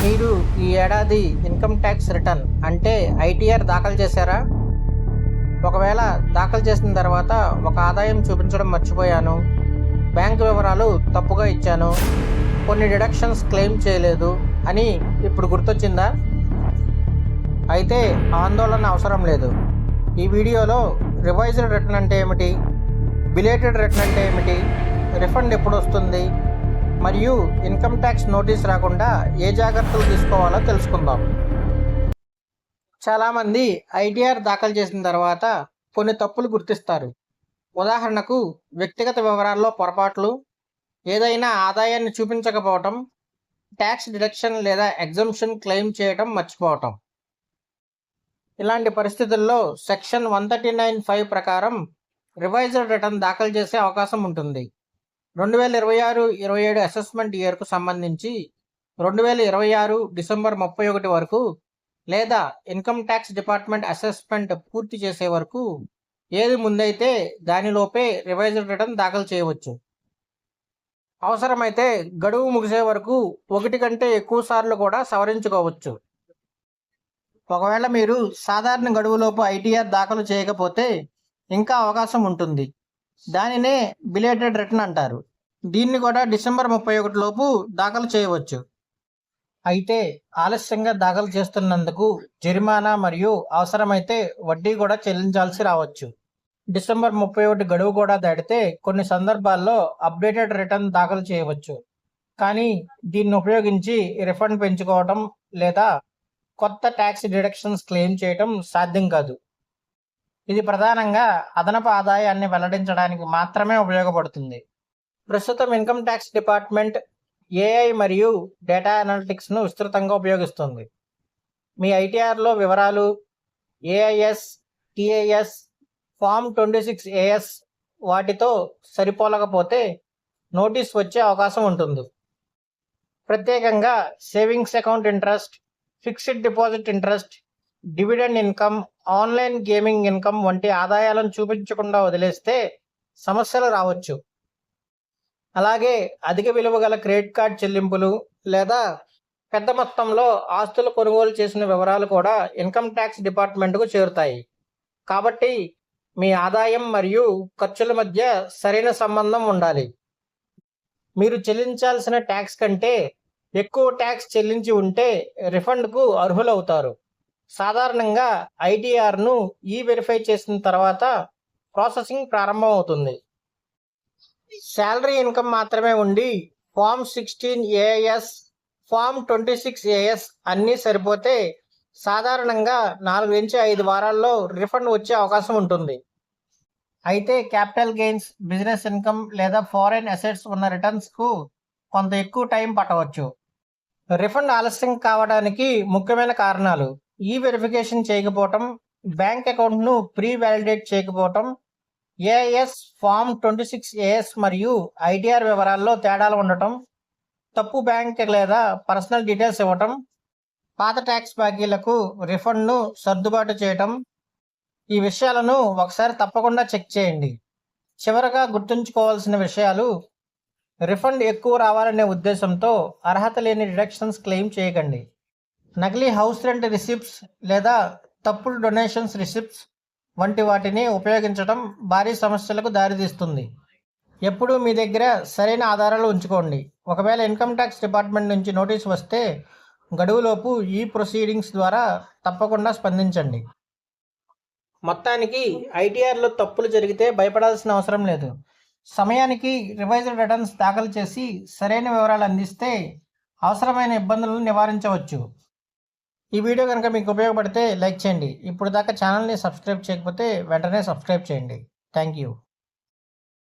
మీరు ఈ ఏడాది ఇన్కమ్ ట్యాక్స్ రిటర్న్ అంటే ఐటీఆర్ దాఖలు చేశారా? ఒకవేళ దాఖలు చేసిన తర్వాత ఒక ఆదాయం చూపించడం మర్చిపోయాను, బ్యాంక్ వివరాలు తప్పుగా ఇచ్చాను, కొన్ని డిడక్షన్స్ క్లెయిమ్ చేయలేదు అని ఇప్పుడు గుర్తొచ్చిందా? అయితే ఆందోళన అవసరం లేదు. ఈ వీడియోలో రివైజ్డ్ రిటర్న్ అంటే ఏమిటి, బిలేటెడ్ రిటర్న్ అంటే ఏమిటి, రిఫండ్ ఎప్పుడు వస్తుంది, మరియు ఇన్కమ్ ట్యాక్స్ నోటీస్ రాకుండా ఏ జాగ్రత్తలు తీసుకోవాలో తెలుసుకుందాం. చాలామంది ఐటీఆర్ దాఖలు చేసిన తర్వాత కొన్ని తప్పులు గుర్తిస్తారు. ఉదాహరణకు వ్యక్తిగత వివరాల్లో పొరపాట్లు, ఏదైనా ఆదాయాన్ని చూపించకపోవటం, ట్యాక్స్ డిడక్షన్ లేదా ఎగ్జంప్షన్ క్లెయిమ్ చేయటం మర్చిపోవటం. ఇలాంటి పరిస్థితుల్లో సెక్షన్ 139(5) ప్రకారం రివైజ్డ్ రిటర్న్ దాఖలు చేసే అవకాశం ఉంటుంది. 2026-27 అసెస్మెంట్ ఇయర్కు సంబంధించి 2026 డిసెంబర్ 31 వరకు లేదా ఇన్కమ్ ట్యాక్స్ డిపార్ట్మెంట్ అసెస్మెంట్ పూర్తి చేసే వరకు ఏది ముందైతే దానిలోపే రివైజ్డ్ రిటర్న్ దాఖలు చేయవచ్చు. అవసరమైతే గడువు ముగిసే వరకు 1 కంటే ఎక్కువ సార్లు కూడా సవరించుకోవచ్చు. ఒకవేళ మీరు సాధారణ గడువులోపు ఐటీఆర్ దాఖలు చేయకపోతే ఇంకా అవకాశం ఉంటుంది. దానినే బిలేటెడ్ రిటర్న్ అంటారు. దీన్ని కూడా డిసెంబర్ 31 లోపు దాఖలు చేయవచ్చు. అయితే ఆలస్యంగా దాఖలు చేస్తున్నందుకు జరిమానా మరియు అవసరమైతే వడ్డీ కూడా చెల్లించాల్సి రావచ్చు. డిసెంబర్ 31 గడువు కూడా దాటితే కొన్ని సందర్భాల్లో అప్డేటెడ్ రిటర్న్ దాఖలు చేయవచ్చు. కానీ దీన్ని ఉపయోగించి రిఫండ్ పెంచుకోవటం లేదా కొత్త ట్యాక్స్ డిడక్షన్స్ క్లెయిమ్ చేయటం సాధ్యం కాదు. ఇది ప్రధానంగా అదనపు ఆదాయాన్ని వెల్లడించడానికి మాత్రమే ఉపయోగపడుతుంది. ప్రస్తుతం ఇన్కమ్ ట్యాక్స్ డిపార్ట్మెంట్ ఏఐ మరియు డేటా అనలిటిక్స్ను విస్తృతంగా ఉపయోగిస్తుంది. మీ ఐటీఆర్లో వివరాలు ఏఐఎస్, టీఐఎస్, ఫామ్ 26AS వాటితో సరిపోలకపోతే నోటీస్ వచ్చే అవకాశం ఉంటుంది. ప్రత్యేకంగా savings account interest, fixed deposit interest, dividend income, online gaming income వంటి ఆదాయాలను చూపించకుండా వదిలేస్తే సమస్యలు రావచ్చు. అలాగే అధిక విలువ గల క్రెడిట్ కార్డ్ చెల్లింపులు లేదా పెద్ద మొత్తంలో ఆస్తులు కొనుగోలు చేసిన వివరాలు కూడా ఇన్కమ్ ట్యాక్స్ డిపార్ట్మెంట్కు చేరుతాయి. కాబట్టి మీ ఆదాయం మరియు ఖర్చుల మధ్య సరైన సంబంధం ఉండాలి. మీరు చెల్లించాల్సిన ట్యాక్స్ కంటే ఎక్కువ ట్యాక్స్ చెల్లించి ఉంటే రిఫండ్కు అర్హులవుతారు. సాధారణంగా ఐటీఆర్ను వెరిఫై చేసిన తర్వాత ప్రాసెసింగ్ ప్రారంభమవుతుంది. శాలరీ ఇన్కమ్ మాత్రమే ఉండి ఫామ్ 16AS, ఫామ్ 26AS అన్నీ సరిపోతే సాధారణంగా 4 నుంచి 5 వారాల్లో రిఫండ్ వచ్చే అవకాశం ఉంటుంది. అయితే క్యాపిటల్ గెయిన్స్, బిజినెస్ ఇన్కమ్ లేదా ఫారెన్ అసెట్స్ ఉన్న రిటర్న్స్కు కొంత ఎక్కువ టైం పట్టవచ్చు. రిఫండ్ ఆలస్యం కావడానికి ముఖ్యమైన కారణాలు వెరిఫికేషన్ చేయకపోవటం, బ్యాంక్ అకౌంట్ను ప్రీ వ్యాలిడేట్ చేయకపోవటం, ఏఐఎస్, ఫామ్ 26AS మరియు ఐటీఆర్ వివరాల్లో తేడాలు ఉండటం, తప్పు బ్యాంక్ లేదా పర్సనల్ డీటెయిల్స్ ఇవ్వటం, పాత ట్యాక్స్ బాకీలకు రిఫండ్ను సర్దుబాటు చేయటం. ఈ విషయాలను ఒకసారి తప్పకుండా చెక్ చేయండి. చివరగా గుర్తుంచుకోవాల్సిన విషయాలు: రిఫండ్ ఎక్కువ రావాలనే ఉద్దేశంతో అర్హత లేని డిడక్షన్స్ క్లెయిమ్ చేయకండి. నకిలీ హౌస్ రెంట్ రిసిప్ట్స్ లేదా తప్పుడు డొనేషన్స్ రిసిప్ట్స్ వంటి వాటిని ఉపయోగించడం భారీ సమస్యలకు దారితీస్తుంది. ఎప్పుడూ మీ దగ్గర సరైన ఆధారాలు ఉంచుకోండి. ఒకవేళ ఇన్కమ్ ట్యాక్స్ డిపార్ట్మెంట్ నుంచి నోటీస్ వస్తే గడువులోపు ప్రొసీడింగ్స్ ద్వారా తప్పకుండా స్పందించండి. మొత్తానికి ఐటీఆర్లో తప్పులు జరిగితే భయపడాల్సిన అవసరం లేదు. సమయానికి రివైజ్డ్ రిటర్న్స్ దాఖలు చేసి సరైన వివరాలు అందిస్తే అవసరమైన ఇబ్బందులను నివారించవచ్చు. ఈ వీడియో కనుక మీకు ఉపయోగపడితే లైక్ చేయండి. ఇప్పుడు దాకా ఛానల్ని సబ్స్క్రైబ్ చేయకపోతే వెంటనే సబ్స్క్రైబ్ చేయండి. Thank you.